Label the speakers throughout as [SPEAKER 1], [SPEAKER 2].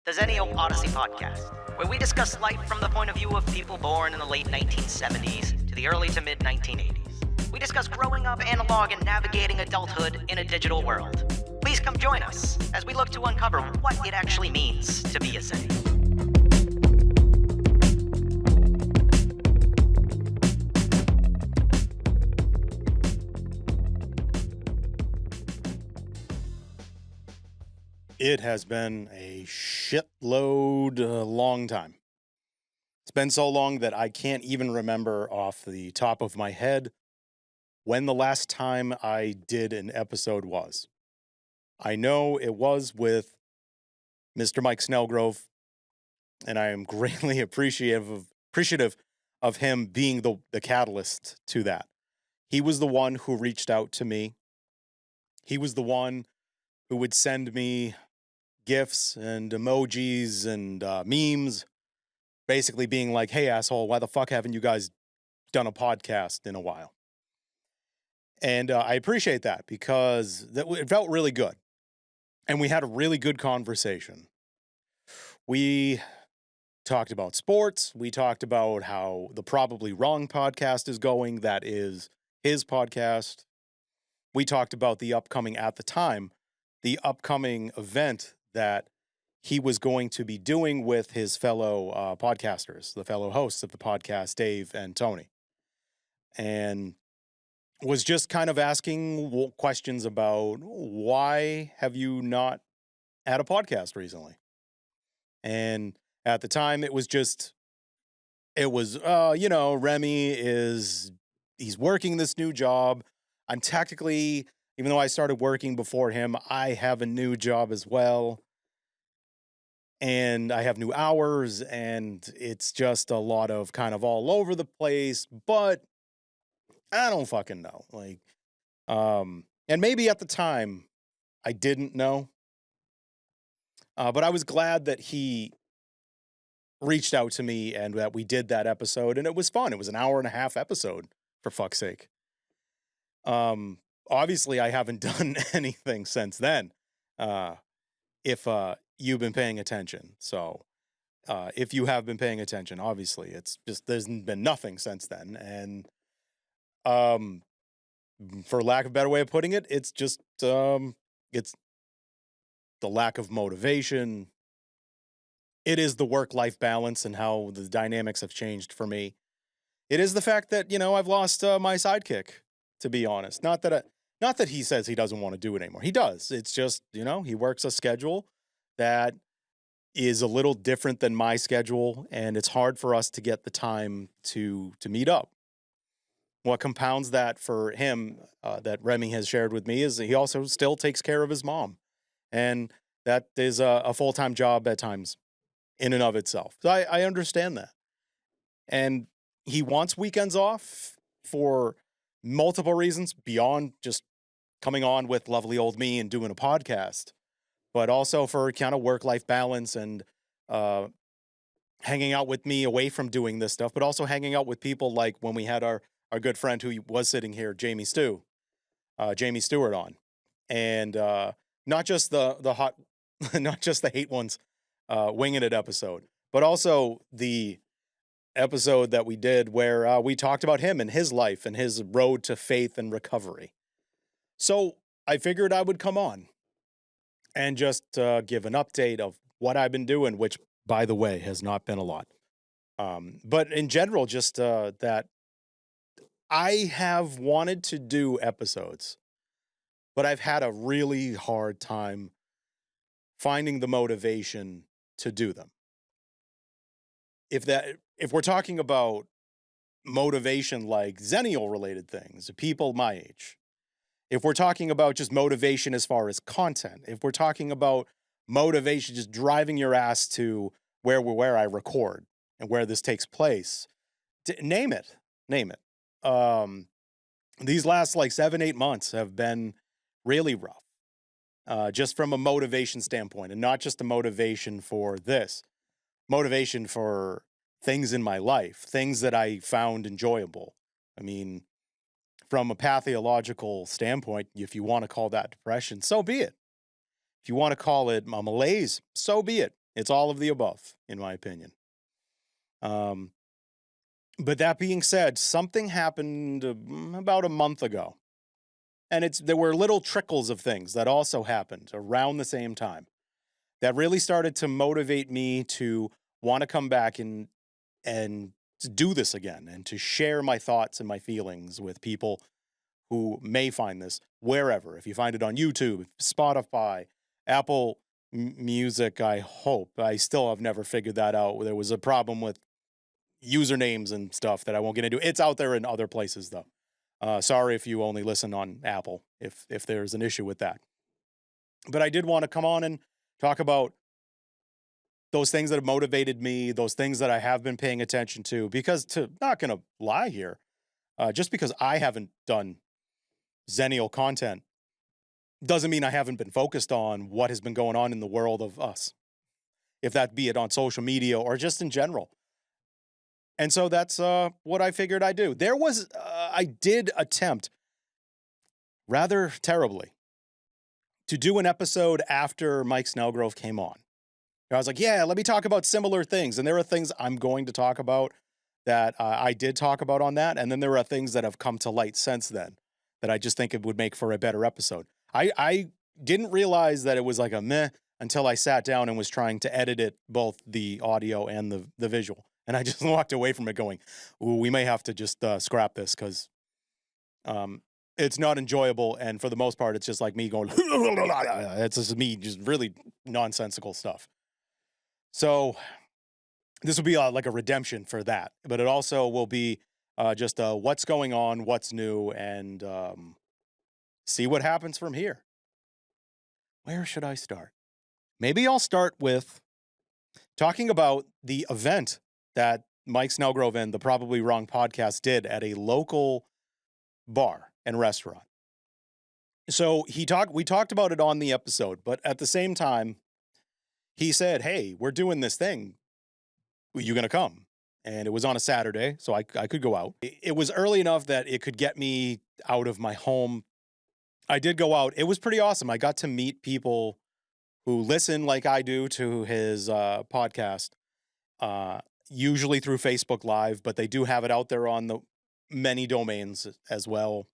[SPEAKER 1] the Zennial Odyssey podcast, where we discuss life from the point of view of people born in the late 1970s to the early to mid 1980s. We discuss growing up analog and navigating adulthood in a digital world. Please come join us as we look to uncover what it actually means to be a Zennial.
[SPEAKER 2] It has been a shitload long time. It's been so long that I can't even remember off the top of my head when the last time I did an episode was. I know it was with Mr. Mike Snellgrove, and I am greatly appreciative of him being the catalyst to that. He was the one who reached out to me. He was the one who would send me GIFs and emojis and memes, basically being like, hey, asshole, why the fuck haven't you guys done a podcast in a while? And I appreciate that because it felt really good. And we had a really good conversation. We talked about sports. We talked about how the Probably Wrong podcast is going. That is his podcast. We talked about the upcoming event that he was going to be doing with his fellow podcasters, the fellow hosts of the podcast, Dave and Tony. And was just kind of asking questions about why have you not had a podcast recently? And at the time, Remy he's working this new job. I'm technically, even though I started working before him, I have a new job as well. And I have new hours, and it's just a lot of kind of all over the place, but I don't fucking know. And maybe at the time I didn't know, but I was glad that he reached out to me and that we did that episode, and it was fun. It was an 1.5 hour episode, for fuck's sake. Obviously, I haven't done anything since then, if you've been paying attention. So if you have been paying attention, obviously, it's just there's been nothing since then. And for lack of a better way of putting it, it's just it's the lack of motivation. It is the work-life balance and how the dynamics have changed for me. It is the fact that, I've lost my sidekick, to be honest. Not that he says he doesn't want to do it anymore. He does. It's just, he works a schedule that is a little different than my schedule, and it's hard for us to get the time to meet up. What compounds that for him, that Remy has shared with me, is he also still takes care of his mom. And that is a full-time job at times in and of itself. So I understand that. And he wants weekends off for multiple reasons beyond just coming on with lovely old me and doing a podcast, but also for kind of work-life balance and hanging out with me away from doing this stuff, but also hanging out with people like when we had our good friend who was sitting here, Jamie Stewart on. And not just the hot, not just the hate ones, winging it episode, but also the episode that we did where we talked about him and his life and his road to faith and recovery. So I figured I would come on and just give an update of what I've been doing, which, by the way, has not been a lot. But in general, just that I have wanted to do episodes, but I've had a really hard time finding the motivation to do them. If we're talking about motivation like Zennial related things, people my age, if we're talking about just motivation as far as content, if we're talking about motivation just driving your ass to where I record and where this takes place, name it. These last 7-8 months have been really rough, just from a motivation standpoint, and not just a motivation for this. Motivation for things in my life, things that I found enjoyable. I mean, from a pathological standpoint, if you want to call that depression, so be it. If you want to call it a malaise, so be it. It's all of the above, in my opinion. Um, but that being said, something happened about a month ago. And there were little trickles of things that also happened around the same time that really started to motivate me to want to come back and to do this again and to share my thoughts and my feelings with people who may find this wherever. If you find it on YouTube, Spotify, Apple Music, I hope. I still have never figured that out. There was a problem with usernames and stuff that I won't get into. It's out there in other places, though. Sorry if you only listen on Apple, if there's an issue with that. But I did want to come on and talk about those things that have motivated me, those things that I have been paying attention to, because not going to lie here, just because I haven't done Zennial content doesn't mean I haven't been focused on what has been going on in the world of us, if that be it on social media or just in general. And so that's what I figured I'd do. I did attempt rather terribly to do an episode after Mike Snellgrove came on. I was like, yeah, let me talk about similar things. And there are things I'm going to talk about that I did talk about on that. And then there are things that have come to light since then that I just think it would make for a better episode. I didn't realize that it was like a meh until I sat down and was trying to edit it, both the audio and the visual. And I just walked away from it going, ooh, we may have to just scrap this because it's not enjoyable. And for the most part, it's just like me going, it's just me, just really nonsensical stuff. So this will be like a redemption for that. But it also will be just what's going on, what's new, and see what happens from here. Where should I start? Maybe I'll start with talking about the event that Mike Snellgrove and the Probably Wrong podcast did at a local bar and restaurant. So we talked about it on the episode, but at the same time, he said, hey, we're doing this thing. Are you going to come? And it was on a Saturday, so I could go out. It was early enough that it could get me out of my home. I did go out. It was pretty awesome. I got to meet people who listen like I do to his podcast, usually through Facebook Live, but they do have it out there on the many domains as well.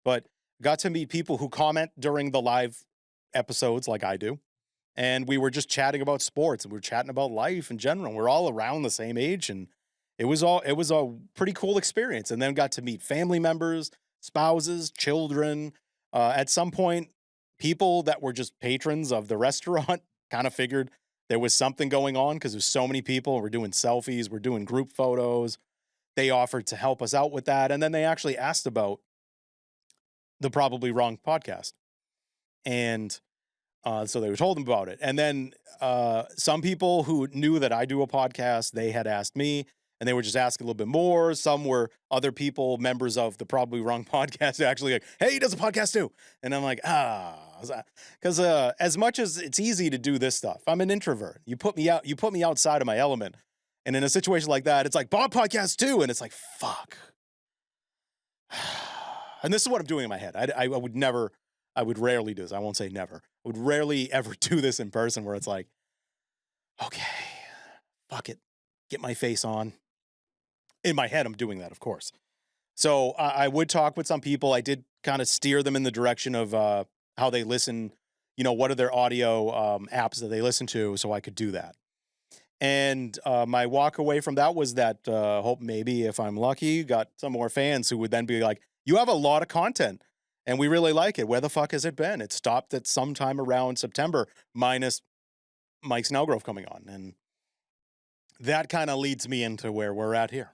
[SPEAKER 2] But got to meet people who comment during the live episodes like I do. And we were just chatting about sports, and we were chatting about life in general. We're all around the same age, and it was a pretty cool experience. And then got to meet family members, spouses, children. At some point, people that were just patrons of the restaurant kind of figured there was something going on because there's so many people. We're doing selfies, we're doing group photos. They offered to help us out with that. And then they actually asked about the Probably Wrong podcast. And so they were told them about it. And then some people who knew that I do a podcast, they had asked me, and they were just asking a little bit more. Some were other people, members of the Probably Wrong podcast, actually like, hey, he does a podcast too. And I'm like, because as much as it's easy to do this stuff, I'm an introvert. You put me outside of my element. And in a situation like that, it's like, Bob podcast too. And it's like, fuck. And this is what I'm doing in my head. I would rarely do this. I won't say never. I would rarely ever do this in person where it's like, okay, fuck it. Get my face on. In my head, I'm doing that, of course. So I would talk with some people. I did kind of steer them in the direction of how they listen, what are their audio apps that they listen to, so I could do that. And my walk away from that was that hope maybe if I'm lucky, got some more fans who would then be like, you have a lot of content and we really like it. Where the fuck has it been? It stopped at sometime around September, minus Mike Snellgrove coming on. And that kind of leads me into where we're at here.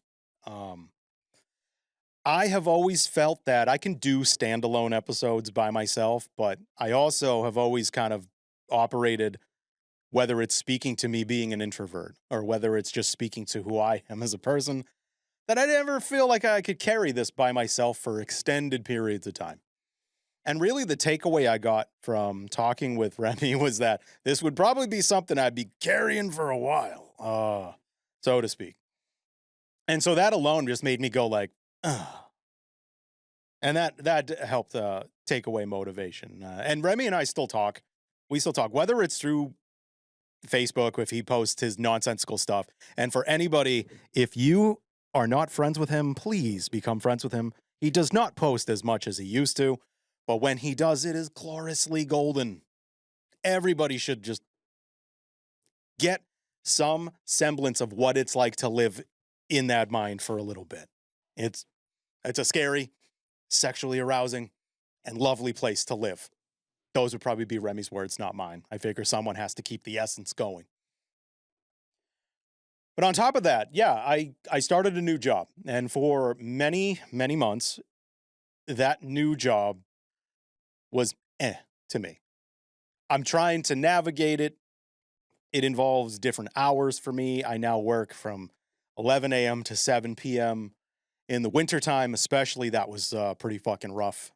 [SPEAKER 2] I have always felt that I can do standalone episodes by myself, but I also have always kind of operated, whether it's speaking to me being an introvert or whether it's just speaking to who I am as a person, that I never feel like I could carry this by myself for extended periods of time. And really the takeaway I got from talking with Remy was that this would probably be something I'd be carrying for a while, so to speak. And so that alone just made me go like, ugh. And that helped take away motivation. And Remy and I still talk. We still talk, whether it's through Facebook if he posts his nonsensical stuff. And for anybody, if you are not friends with him, please become friends with him. He does not post as much as he used to, but when he does, it is gloriously golden. Everybody should just get some semblance of what it's like to live in that mind for a little bit. It's a scary, sexually arousing, and lovely place to live. Those would probably be Remy's words, not mine. I figure someone has to keep the essence going. But on top of that, yeah, I started a new job. And for many, many months, that new job was to me. I'm trying to navigate it. It involves different hours for me. I now work from 11 a.m. to 7 p.m. In the wintertime, especially, that was pretty fucking rough.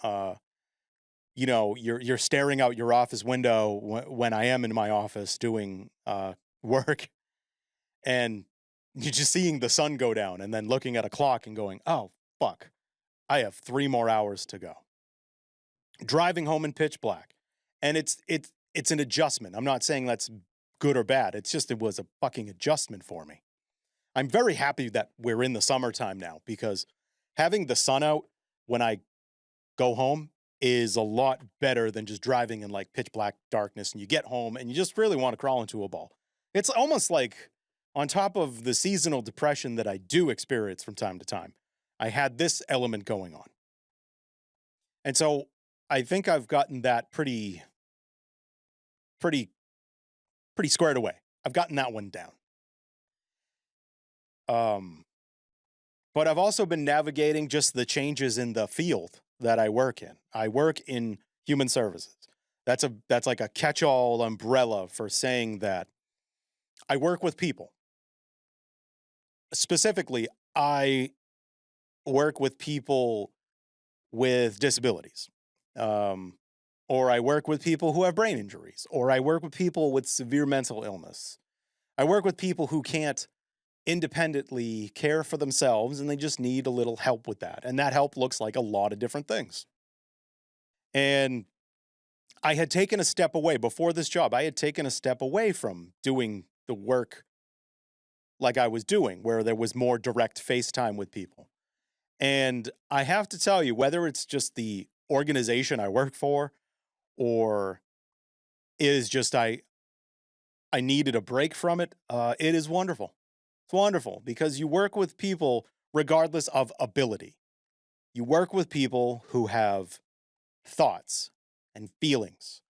[SPEAKER 2] You know, you're staring out your office window when I am in my office doing work, and you're just seeing the sun go down and then looking at a clock and going, oh, fuck, I have 3 more hours to go. Driving home in pitch black. And it's an adjustment. I'm not saying that's good or bad. It's just, it was a fucking adjustment for me. I'm very happy that we're in the summertime now, because having the sun out when I go home is a lot better than just driving in like pitch black darkness, and you get home and you just really want to crawl into a ball. It's almost like, on top of the seasonal depression that I do experience from time to time, I had this element going on. And so I think I've gotten that pretty squared away. I've gotten that one down. But I've also been navigating just the changes in the field that I work in. I work in human services. That's like a catch-all umbrella for saying that I work with people. Specifically, I work with people with disabilities, or I work with people who have brain injuries, or I work with people with severe mental illness. I work with people who can't independently care for themselves, and they just need a little help with that. And that help looks like a lot of different things. And I had taken a step away before this job. I had taken a step away from doing the work like I was doing, where there was more direct FaceTime with people. And I have to tell you, whether it's just the organization I work for, or is just I needed a break from it, it is wonderful. It's wonderful because you work with people regardless of ability. You work with people who have thoughts and feelings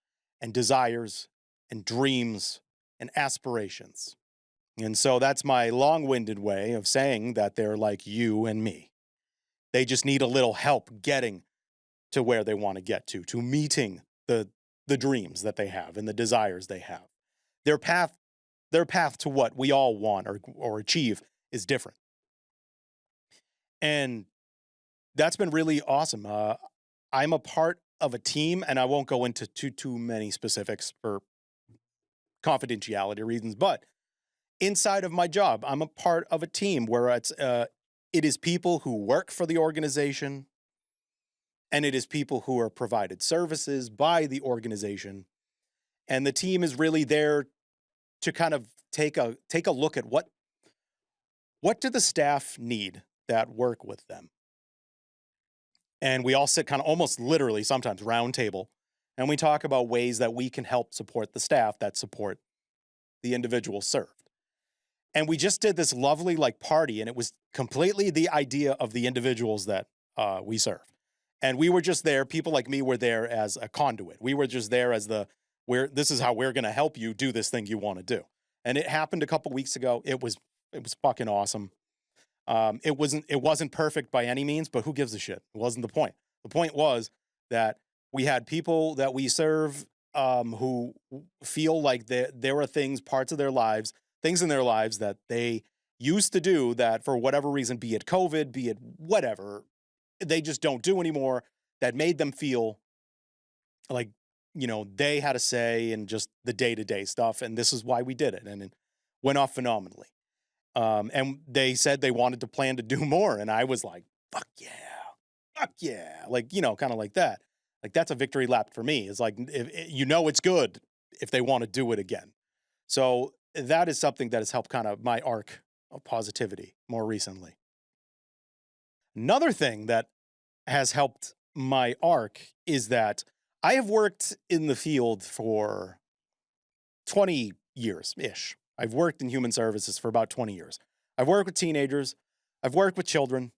[SPEAKER 2] and desires and dreams and aspirations. And so that's my long-winded way of saying that they're like you and me. They just need a little help getting to where they want to get to meeting the dreams that they have and the desires they have. Their path to what we all want or achieve is different. And that's been really awesome. I'm a part of a team, and I won't go into too many specifics for confidentiality reasons, but inside of my job, I'm a part of a team where it is people who work for the organization, and it is people who are provided services by the organization. And the team is really there to kind of take a look at what do the staff need that work with them. And we all sit kind of almost literally sometimes round table, and we talk about ways that we can help support the staff that support the individual served. And we just did this lovely like party, and it was completely the idea of the individuals that we serve. And we were just there. People like me were there as a conduit. We were just there as this is how we're going to help you do this thing you want to do. And it happened a couple weeks ago. It was fucking awesome. It wasn't perfect by any means, but who gives a shit? It wasn't the point. The point was that we had people that we serve who feel like there are parts of their lives, things in their lives that they used to do that for whatever reason, be it COVID, be it whatever, they just don't do anymore, that made them feel like, they had a say in just the day-to-day stuff. And this is why we did it. And it went off phenomenally. And they said they wanted to plan to do more. And I was like, fuck yeah. Like, kind of like that. Like, that's a victory lap for me. It's like, it's good if they want to do it again. So that is something that has helped kind of my arc of positivity more recently. Another thing that has helped my arc is that I have worked in the field for 20 years ish. I've worked in human services for about 20 years. I've worked with teenagers, I've worked with children,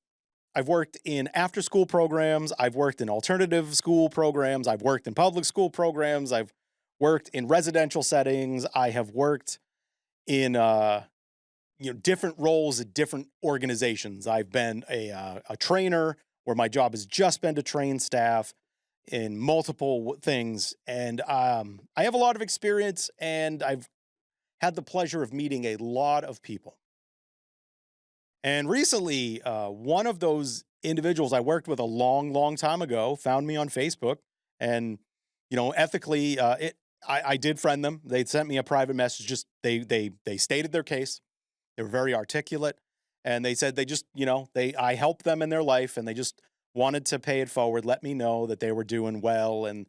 [SPEAKER 2] I've worked in after school programs, I've worked in alternative school programs, I've worked in public school programs, I've worked in residential settings, I have worked in different roles at different organizations. I've been a trainer where my job has just been to train staff in multiple things, and I have a lot of experience, and I've had the pleasure of meeting a lot of people. And recently, one of those individuals I worked with a long, long time ago found me on Facebook, and ethically, I did friend them. They sent me a private message. Just they stated their case. They were very articulate, and they said they just I helped them in their life, and they just wanted to pay it forward, let me know that they were doing well, and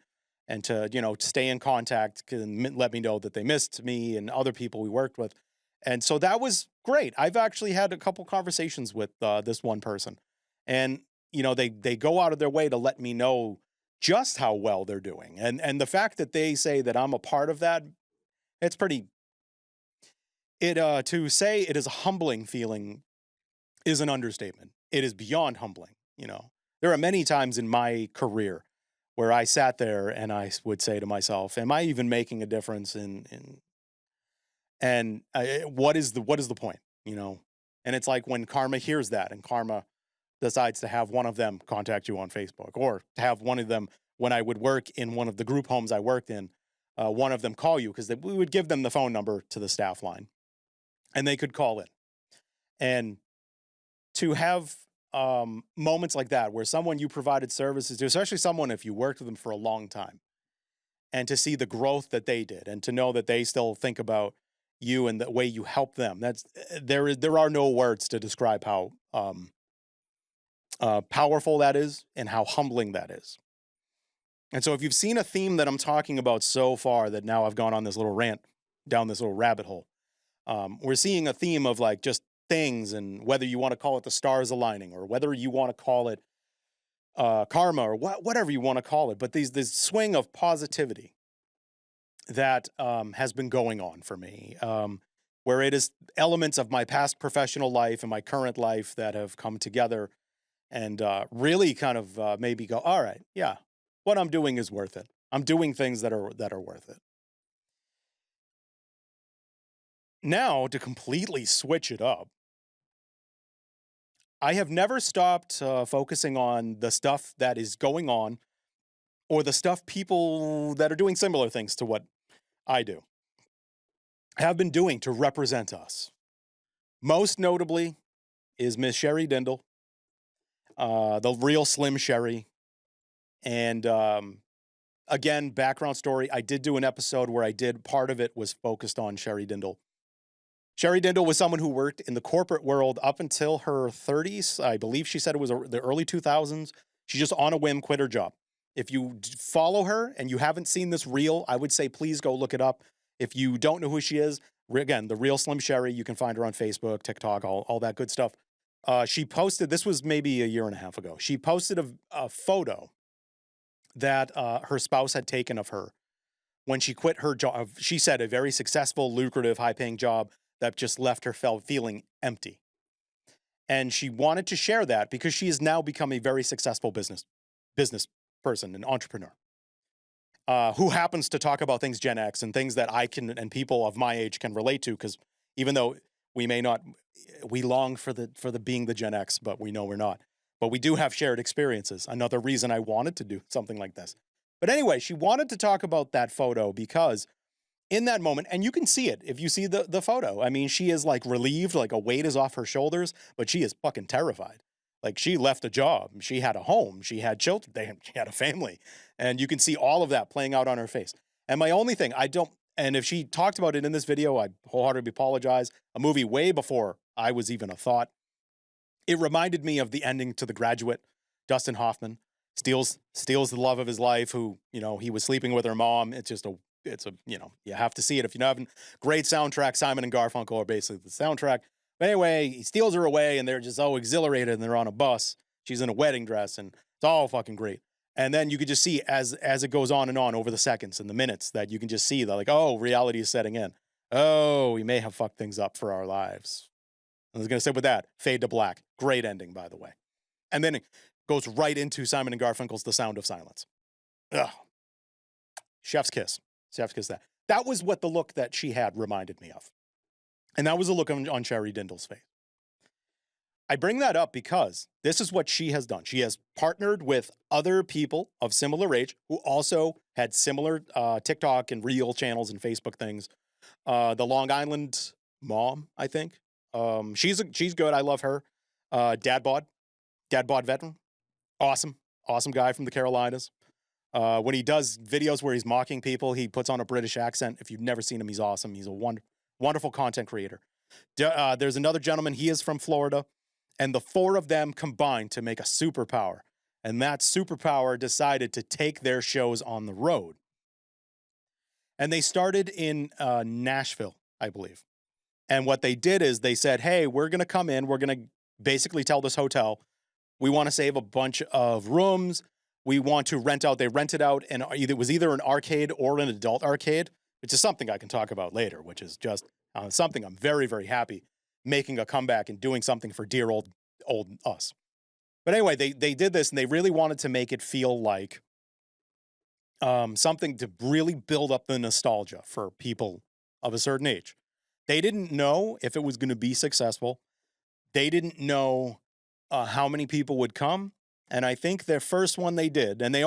[SPEAKER 2] to stay in contact and let me know that they missed me and other people we worked with. And so that was great. I've actually had a couple conversations with this one person, and they go out of their way to let me know just how well they're doing, and the fact that they say that I'm a part of that, it's pretty. To say it is a humbling feeling is an understatement. It is beyond humbling. There are many times in my career where I sat there and I would say to myself, "Am I even making a difference?" And what is the point? And it's like when karma hears that, and karma decides to have one of them contact you on Facebook, or to have one of them when I would work in one of the group homes I worked in, one of them call you because we would give them the phone number to the staff line, and they could call in. And to have moments like that where someone you provided services to, especially someone if you worked with them for a long time, and to see the growth that they did, and to know that they still think about you and the way you help them, there are no words to describe how powerful that is and how humbling that is. And so if you've seen a theme that I'm talking about so far, that now I've gone on this little rant down this little rabbit hole, we're seeing a theme of like just things, and whether you want to call it the stars aligning, or whether you want to call it karma, or whatever you want to call it, but this swing of positivity that has been going on for me, where it is elements of my past professional life and my current life that have come together, and really kind of made me go, all right, yeah, what I'm doing is worth it. I'm doing things that are worth it. Now, to completely switch it up, I have never stopped focusing on the stuff that is going on, or the stuff people that are doing similar things to what I do have been doing to represent us. Most notably is Miss Sherry Dindle, the real Slim Sherry. And again, background story, I did do an episode where part of it was focused on Sherry Dindle. Sherry Dindle was someone who worked in the corporate world up until her 30s. I believe she said it was the early 2000s. She just on a whim quit her job. If you follow her and you haven't seen this reel, I would say please go look it up. If you don't know who she is, again, the real Slim Sherry, you can find her on Facebook, TikTok, all that good stuff. She posted, this was maybe a year and a half ago, she posted a photo that her spouse had taken of her when she quit her job. She said a very successful, lucrative, high-paying job that just left her feeling empty. And she wanted to share that because she has now become a very successful business person, an entrepreneur, who happens to talk about things Gen X and things that I can, and people of my age can relate to. Because even though we may not, we long for the being the Gen X, but we know we're not. But we do have shared experiences. Another reason I wanted to do something like this. But anyway, she wanted to talk about that photo because in that moment, and you can see it if you see the photo. I mean, she is like relieved, like a weight is off her shoulders, but she is fucking terrified. Like, she left a job, she had a home, she had children, she had a family, and you can see all of that playing out on her face. And my only thing, and if she talked about it in this video, I wholeheartedly apologize. A movie way before I was even a thought. It reminded me of the ending to The Graduate. Dustin Hoffman steals the love of his life, who, he was sleeping with her mom. you have to see it if you haven't. Great soundtrack. Simon and Garfunkel are basically the soundtrack. But anyway, he steals her away, and they're just so exhilarated, and they're on a bus. She's in a wedding dress, and it's all fucking great. And then you could just see as it goes on and on over the seconds and the minutes that you can just see that, like, oh, reality is setting in. Oh, we may have fucked things up for our lives. I was going to say with that, fade to black. Great ending, by the way. And then it goes right into Simon and Garfunkel's The Sound of Silence. Ugh. Chef's kiss. Chef's kiss that. That was what the look that she had reminded me of. And that was a look on Sherry Dindal's face. I bring that up because this is what she has done. She has partnered with other people of similar age who also had similar TikTok and Reel channels and Facebook things. The Long Island mom, I think. She's good. I love her. Dad bod veteran. Awesome guy from the Carolinas. When he does videos where he's mocking people, he puts on a British accent. If you've never seen him, he's awesome. He's a wonderful content creator. There's another gentleman. He is from Florida. And the four of them combined to make a superpower. And that superpower decided to take their shows on the road. And they started in Nashville, I believe. And what they did is they said, hey, we're going to come in. We're going to basically tell this hotel, we want to save a bunch of rooms. We want to rent out. They rented out, and it was either an arcade or an adult arcade, which is something I can talk about later, which is just something I'm very, very happy making a comeback and doing something for dear old us. But anyway, they did this, and they really wanted to make it feel like something to really build up the nostalgia for people of a certain age. They didn't know if it was going to be successful. They didn't know how many people would come. And I think their first one they did, and they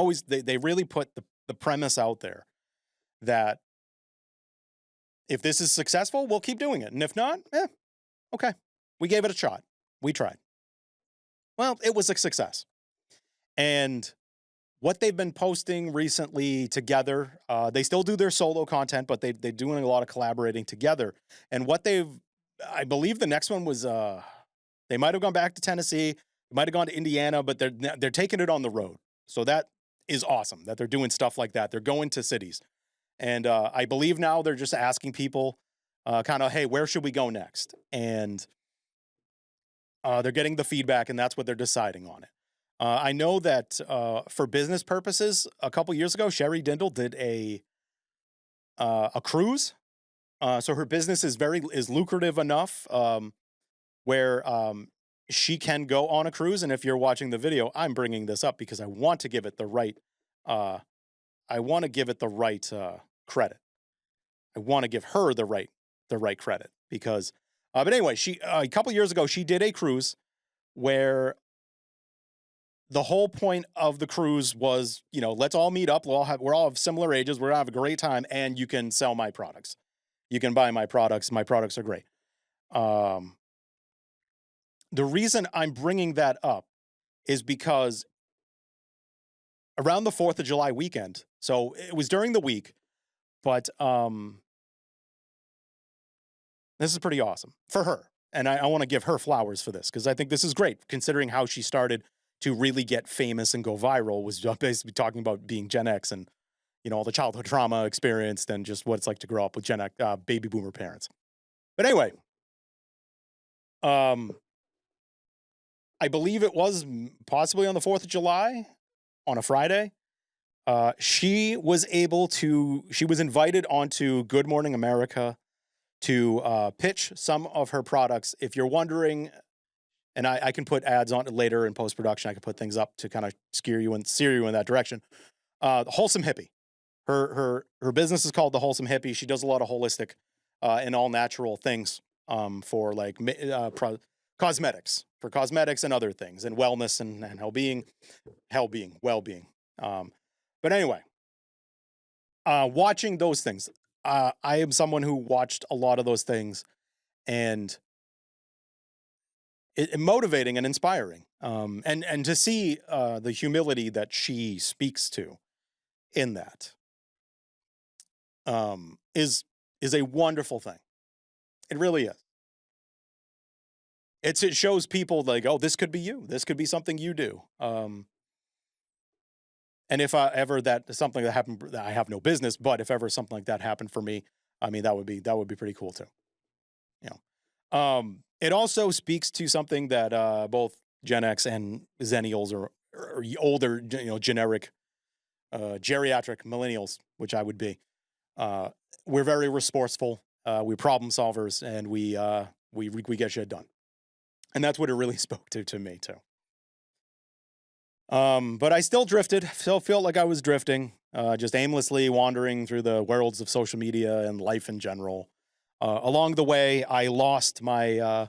[SPEAKER 2] really put the premise out there that if this is successful, we'll keep doing it. And if not, okay. We gave it a shot. We tried. Well, it was a success. And what they've been posting recently together, they still do their solo content, but they're doing a lot of collaborating together. And I believe the next one was, they might have gone back to Tennessee, they might have gone to Indiana, but they're taking it on the road. So that is awesome that they're doing stuff like that. They're going to cities. And I believe now they're just asking people kind of, hey, where should we go next? And they're getting the feedback, and that's what they're deciding on it. I know that for business purposes, a couple years ago, Sherry Dindal did a cruise. So her business is lucrative enough where she can go on a cruise. And if you're watching the video, I'm bringing this up because I want to give it the right. Credit. I want to give her the right credit because. But anyway, she a couple years ago she did a cruise where the whole point of the cruise was, let's all meet up. We're all of similar ages. We're gonna have a great time, and you can sell my products. You can buy my products. My products are great. The reason I'm bringing that up is because around the 4th of July weekend, so it was during the week, but this is pretty awesome for her. And I want to give her flowers for this because I think this is great considering how she started to really get famous and go viral was basically talking about being Gen X and, all the childhood trauma experienced and just what it's like to grow up with Gen X, baby boomer parents. But anyway, I believe it was possibly on the 4th of July on a Friday. She was invited onto Good Morning America to pitch some of her products. If you're wondering, and I can put ads on it later in post-production, I can put things up to kind of steer you in that direction. The Wholesome Hippie. Her business is called The Wholesome Hippie. She does a lot of holistic and all natural things for like cosmetics and other things and wellness and well-being. But anyway, watching those things, I am someone who watched a lot of those things, and it motivating and inspiring. And to see the humility that she speaks to in that is a wonderful thing. It really is. It shows people like, oh, this could be you. This could be something you do. And if ever that something that happened, that I have no business, but if ever something like that happened for me, I mean, that would be pretty cool too. You know, it also speaks to something that both Gen X and Zennials or older, generic, geriatric millennials, which I would be. Uh, we're very resourceful. We're problem solvers, and we get shit done. And that's what it really spoke to me too. But I still drifted. Still felt like I was drifting, just aimlessly wandering through the worlds of social media and life in general. Along the way, I lost my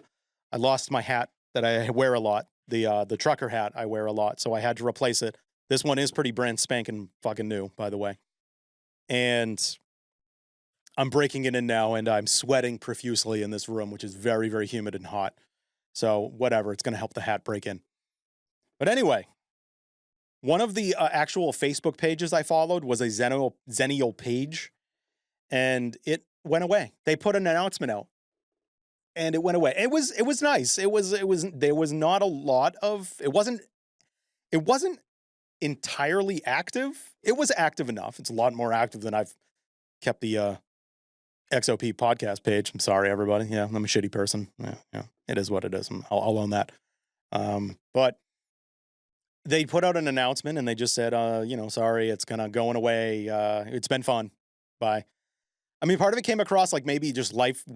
[SPEAKER 2] hat that I wear a lot, the trucker hat I wear a lot, so I had to replace it. This one is pretty brand spanking fucking new, by the way. And I'm breaking it in now, and I'm sweating profusely in this room, which is very, very humid and hot. So whatever, it's going to help the hat break in. But anyway, one of the actual Facebook pages I followed was a Zennial page, and it went away. They put an announcement out, and it went away. It was nice. There was not a lot of it wasn't entirely active. It was active enough. It's a lot more active than I've kept the XOP podcast page. I'm sorry, everybody. Yeah, I'm a shitty person. Yeah, it is what it is. I'll own that. But they put out an announcement and they just said, sorry, it's kind of going away. It's been fun. Bye. I mean, part of it came across like maybe just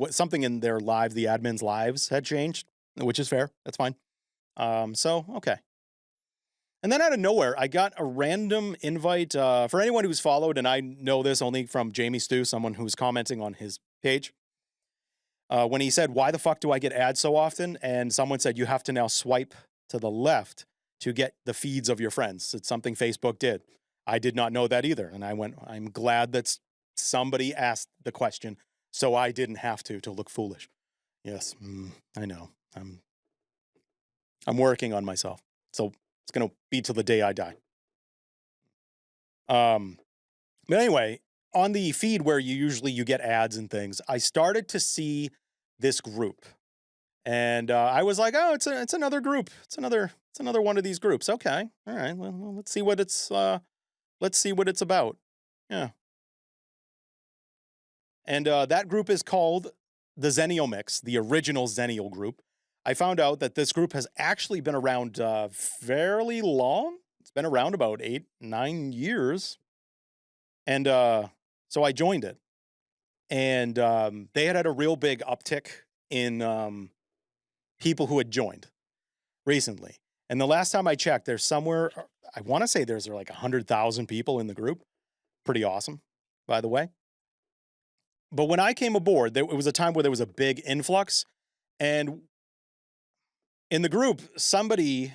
[SPEAKER 2] something in their lives, the admins' lives had changed, which is fair. That's fine. Okay. And then out of nowhere, I got a random invite for anyone who's followed, and I know this only from Jamie Stu, someone who's commenting on his page. When he said, "Why the fuck do I get ads so often?" And someone said, "You have to now swipe to the left to get the feeds of your friends." It's something Facebook did. I did not know that either. And I went, I'm glad that somebody asked the question so I didn't have to look foolish. Yes, I know. I'm working on myself. So it's going to be till the day I die. But anyway, on the feed where you get ads and things, I started to see this group. And I was like, "Oh, it's another group. It's another one of these groups." Okay, all right. Well, let's see what it's about. Yeah. And that group is called the Zennial Mix, the original Zennial group. I found out that this group has actually been around fairly long. It's been around about 8-9 years, and so I joined it, and they had a real big uptick in people who had joined recently. And the last time I checked, there's somewhere, I want to say there's like 100,000 people in the group. Pretty awesome, by the way. But when I came aboard, it was a time where there was a big influx. And in the group, somebody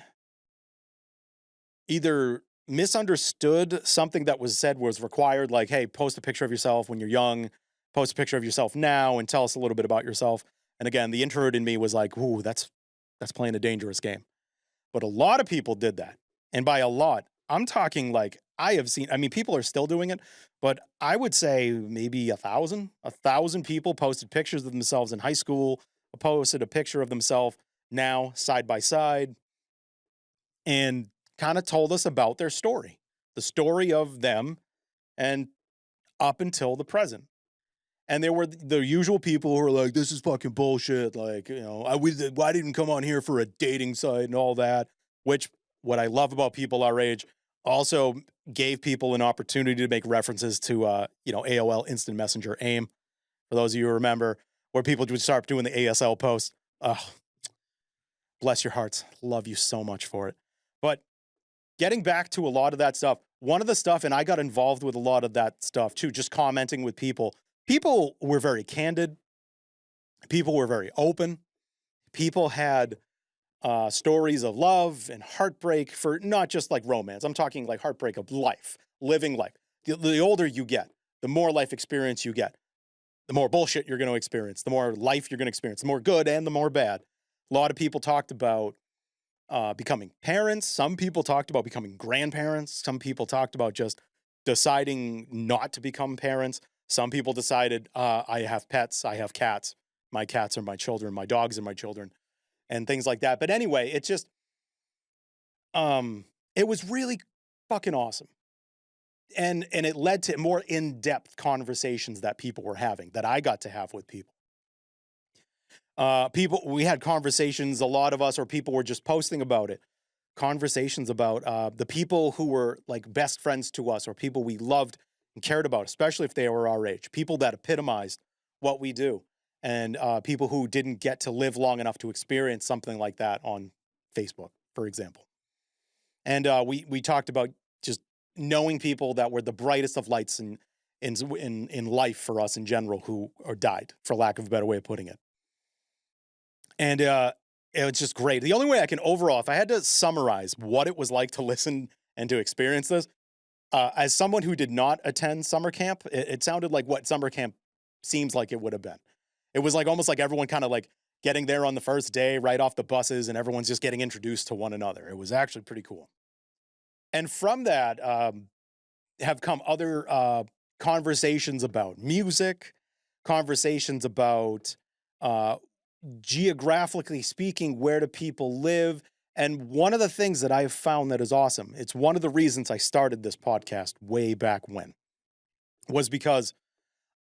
[SPEAKER 2] either misunderstood something that was said was required, like, hey, post a picture of yourself when you're young, post a picture of yourself now, and tell us a little bit about yourself. And again, the introvert in me was like, ooh, that's playing a dangerous game. But a lot of people did that. And by a lot, I'm talking like people are still doing it, but I would say maybe 1,000 people posted pictures of themselves in high school, posted a picture of themselves now side by side, and kind of told us about their story, the story of them and up until the present. And there were the usual people who were like, this is fucking bullshit. Like, why didn't come on here for a dating site and all that, which what I love about people our age also gave people an opportunity to make references to, AOL Instant Messenger AIM. For those of you who remember, where people would start doing the ASL posts. Bless your hearts. Love you so much for it. But getting back to a lot of that stuff, one of the stuff, and I got involved with a lot of that stuff too, just commenting with people. People were very candid. People were very open. People had stories of love and heartbreak for not just like romance. I'm talking like heartbreak of life, living life. The older you get, the more life experience you get, the more bullshit you're going to experience, the more life you're going to experience, the more good and the more bad. A lot of people talked about becoming parents. Some people talked about becoming grandparents. Some people talked about just deciding not to become parents. Some people decided, I have pets, I have cats. My cats are my children, my dogs are my children, and things like that. But anyway, it's just, it was really fucking awesome. and it led to more in-depth conversations that people were having, that I got to have with people. We had conversations, a lot of us, or people were just posting about it. Conversations about the people who were like best friends to us, or people we loved and cared about, especially if they were our age, people that epitomized what we do, and people who didn't get to live long enough to experience something like that on Facebook, for example. And we talked about just knowing people that were the brightest of lights in life for us in general, who or died, for lack of a better way of putting it. And it was just great. The only way I can overall, if I had to summarize what it was like to listen and to experience this, as someone who did not attend summer camp, it sounded like what summer camp seems like it would have been. It was like almost like everyone kind of like getting there on the first day, right off the buses, and everyone's just getting introduced to one another. It was actually pretty cool. And from that have come other conversations about music, conversations about geographically speaking, where do people live? And one of the things that I've found that is awesome, it's one of the reasons I started this podcast way back when, was because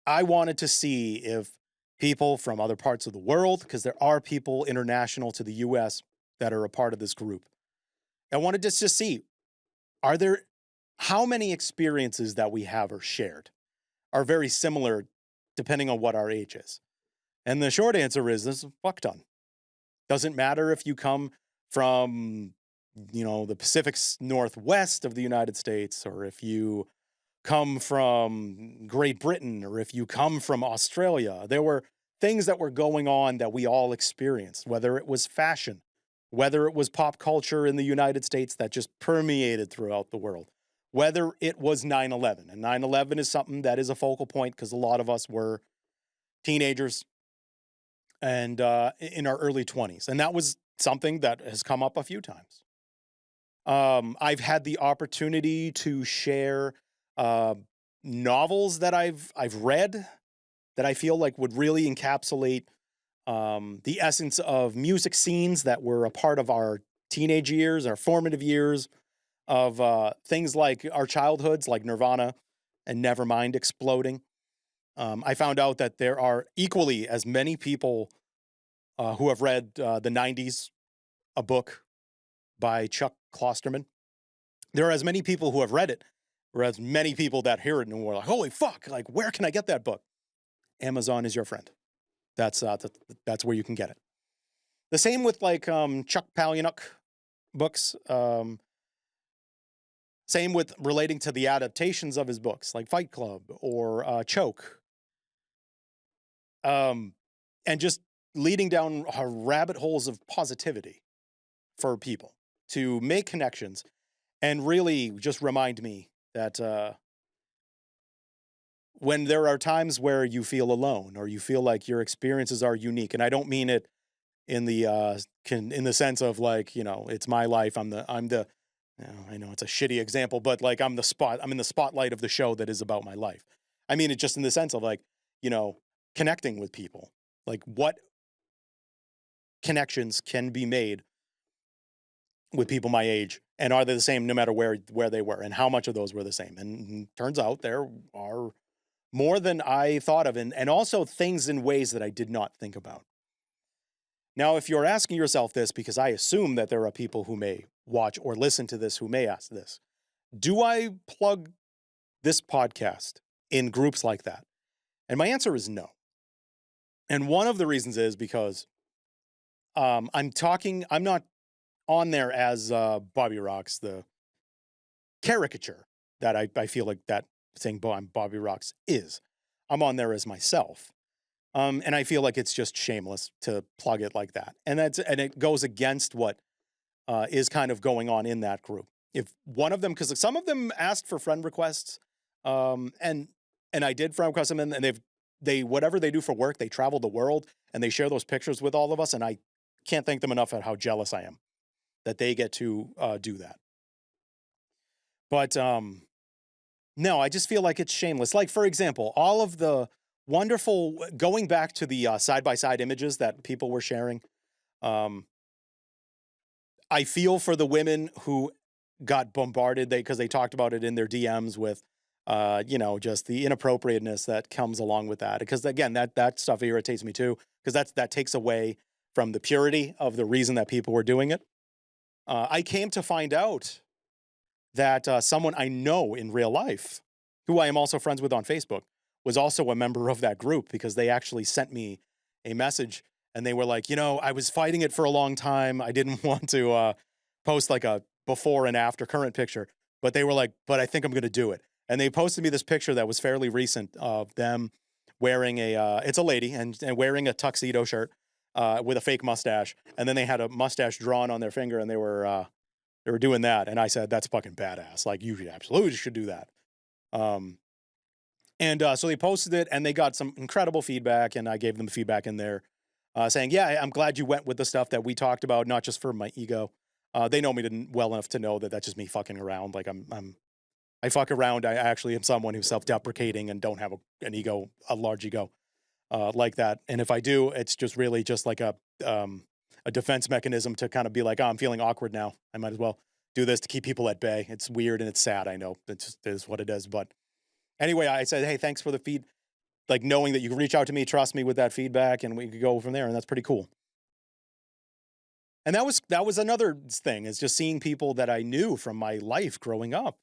[SPEAKER 2] I wanted to see if people from other parts of the world, because there are people international to the US that are a part of this group, I wanted to just see, how many experiences that we have or shared are very similar depending on what our age is. And the short answer is this: fuck ton. Doesn't matter if you come from, the Pacific Northwest of the United States, or if you come from Great Britain, or if you come from Australia. There were things that were going on that we all experienced, whether it was fashion, whether it was pop culture in the United States that just permeated throughout the world, whether it was 9/11. And 9/11 is something that is a focal point because a lot of us were teenagers and in our early 20s. And that was something that has come up a few times. I've had the opportunity to share novels that I've read that I feel like would really encapsulate the essence of music scenes that were a part of our teenage years, our formative years, of things like our childhoods, like Nirvana and Nevermind exploding. I found out that there are equally as many people who have read The 90s, a book by Chuck Klosterman. There are as many people who have read it, or as many people that hear it and were like, holy fuck, like, where can I get that book? Amazon is your friend. That's where you can get it. The same with like Chuck Palahniuk books. Same with relating to the adaptations of his books, like Fight Club or Choke. And just leading down rabbit holes of positivity for people to make connections and really just remind me that when there are times where you feel alone or you feel like your experiences are unique, and I don't mean it in the sense of like, it's my life. I know it's a shitty example, but like I'm in the spotlight of the show that is about my life. I mean it just in the sense of like, connecting with people, like what connections can be made with people my age, and are they the same no matter where they were, and how much of those were the same. And turns out there are more than I thought of, and also things in ways that I did not think about. Now, if you're asking yourself this, because I assume that there are people who may watch or listen to this who may ask this, do I plug this podcast in groups like that? And my answer is no. And one of the reasons is because I'm not on there as Bobby Rocks, the caricature that I feel like that saying I'm Bobby Rocks is. I'm on there as myself. And I feel like it's just shameless to plug it like that. And it goes against what is kind of going on in that group. If one of them, because some of them asked for friend requests, and I did friend request them, and they whatever they do for work, they travel the world and they share those pictures with all of us. And I can't thank them enough at how jealous I am that they get to do that. But no, I just feel like it's shameless. Like, for example, all of the wonderful, going back to the side-by-side images that people were sharing, I feel for the women who got bombarded because they talked about it in their DMs with Just the inappropriateness that comes along with that. Because again, that stuff irritates me too, because that takes away from the purity of the reason that people were doing it. I came to find out that someone I know in real life, who I am also friends with on Facebook, was also a member of that group because they actually sent me a message and they were like, I was fighting it for a long time. I didn't want to post like a before and after current picture, but they were like, but I think I'm going to do it. And they posted me this picture that was fairly recent of them wearing it's a lady and wearing a tuxedo shirt with a fake mustache. And then they had a mustache drawn on their finger and they were doing that. And I said, that's fucking badass. Like, you absolutely should do that. So they posted it and they got some incredible feedback. And I gave them feedback in there saying, yeah, I'm glad you went with the stuff that we talked about, not just for my ego. They know me well enough to know that that's just me fucking around. Like I fuck around. I actually am someone who's self-deprecating and don't have a large ego like that. And if I do, it's just really just like a defense mechanism to kind of be like, oh, I'm feeling awkward now. I might as well do this to keep people at bay. It's weird and it's sad. I know it just is what it is. But anyway, I said, hey, thanks for the feed. Like knowing that you can reach out to me, trust me with that feedback, and we could go from there. And that's pretty cool. And that was another thing, is just seeing people that I knew from my life growing up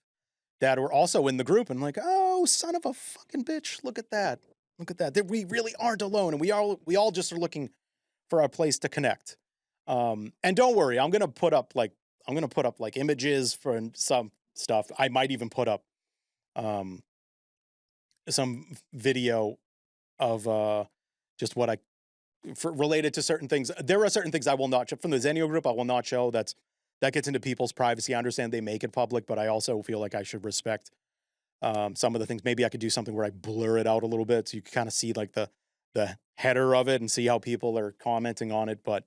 [SPEAKER 2] that were also in the group. And I'm like, oh, son of a fucking bitch. Look at that. Look at that. That we really aren't alone. And we all just are looking for a place to connect. And don't worry, I'm going to put up like images for some stuff. I might even put up, some video of, just what related to certain things. There are certain things I will not show from the Zenio group. I will not show. That gets into people's privacy. I understand they make it public, but I also feel like I should respect some of the things. Maybe I could do something where I blur it out a little bit so you can kind of see like the header of it and see how people are commenting on it. But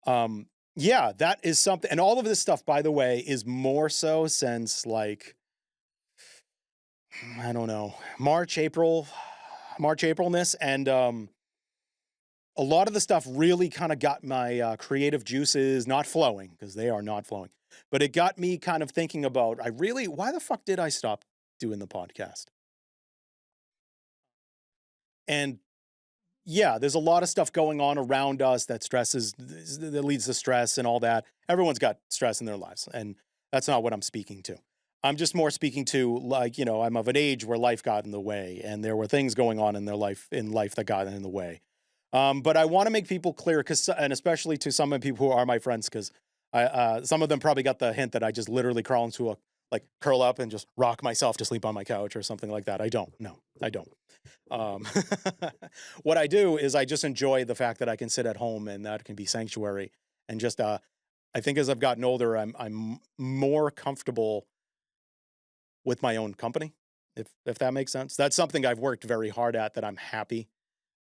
[SPEAKER 2] yeah, that is something. And all of this stuff, by the way, is more so since like, I don't know, March, Aprilness. And a lot of the stuff really kind of got my creative juices not flowing, because they are not flowing. But it got me kind of thinking about, why the fuck did I stop doing the podcast? And yeah, there's a lot of stuff going on around us that leads to stress and all that. Everyone's got stress in their lives, and that's not what I'm speaking to. I'm just more speaking to, like, I'm of an age where life got in the way, and there were things going on in life that got in the way. But I want to make people clear, and especially to some of the people who are my friends, because some of them probably got the hint that I just literally crawl into curl up and just rock myself to sleep on my couch or something like that. I don't. No, I don't. What I do is I just enjoy the fact that I can sit at home and that can be sanctuary. And just, I think as I've gotten older, I'm more comfortable with my own company, if that makes sense. That's something I've worked very hard at, that I'm happy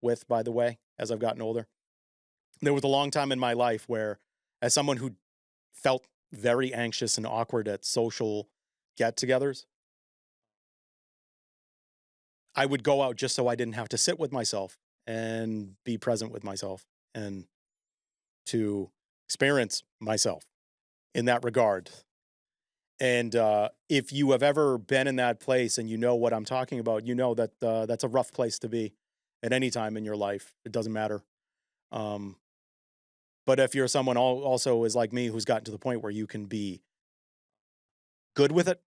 [SPEAKER 2] with, by the way, as I've gotten older. There was a long time in my life where, as someone who felt very anxious and awkward at social get-togethers, I would go out just so I didn't have to sit with myself and be present with myself and to experience myself in that regard. And if you have ever been in that place and you know what I'm talking about, you know that that's a rough place to be at any time in your life. It doesn't matter. But if you're someone also is like me, who's gotten to the point where you can be good with it,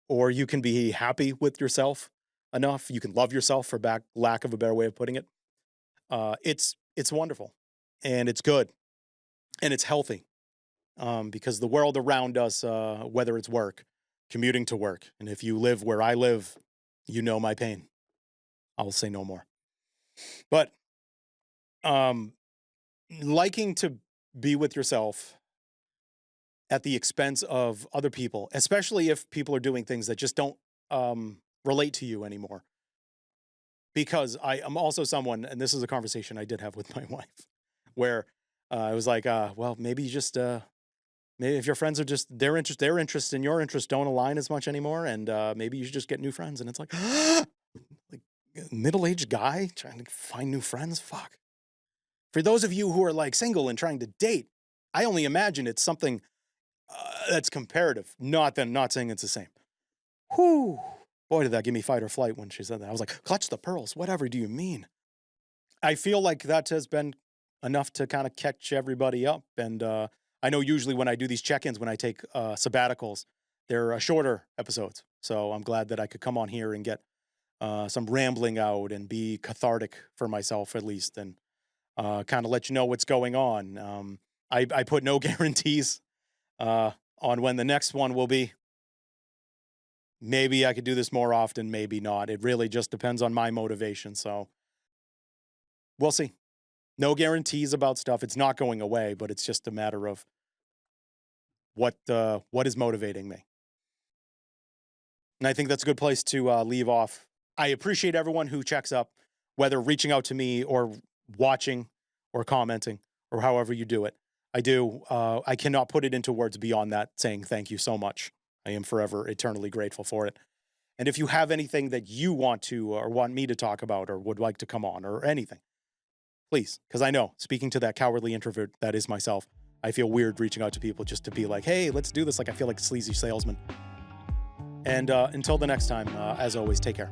[SPEAKER 2] or you can be happy with yourself enough, you can love yourself, for lack of a better way of putting it. It's wonderful, and it's good, and it's healthy, because the world around us, whether it's work, commuting to work, and if you live where I live, you know my pain. I'll say no more. But liking to be with yourself at the expense of other people, especially if people are doing things that just don't relate to you anymore. Because I am also someone, and this is a conversation I did have with my wife, where I was like, well, maybe you just, maybe if your friends are just, their interest and your interest don't align as much anymore, and maybe you should just get new friends. And it's like, like, middle-aged guy trying to find new friends? Fuck. For those of you who are like single and trying to date, I only imagine it's something that's comparative, not saying it's the same. Whew. Boy, did that give me fight or flight when she said that. I was like, clutch the pearls. Whatever do you mean? I feel like that has been enough to kind of catch everybody up. And I know usually when I do these check-ins, when I take sabbaticals, they're shorter episodes. So I'm glad that I could come on here and get some rambling out and be cathartic for myself at least, and kind of let you know what's going on. I put no guarantees on when the next one will be. Maybe I could do this more often, maybe not. It really just depends on my motivation. So we'll see. No guarantees about stuff. It's not going away, but it's just a matter of what is motivating me. And I think that's a good place to leave off. I appreciate everyone who checks up, whether reaching out to me or watching or commenting or however you do it. I do. I cannot put it into words beyond that, saying thank you so much. I am forever eternally grateful for it. And if you have anything that you want to or want me to talk about or would like to come on or anything, please, because I know, speaking to that cowardly introvert that is myself, I feel weird reaching out to people just to be like, hey, let's do this. Like I feel like a sleazy salesman. And until the next time, as always, take care.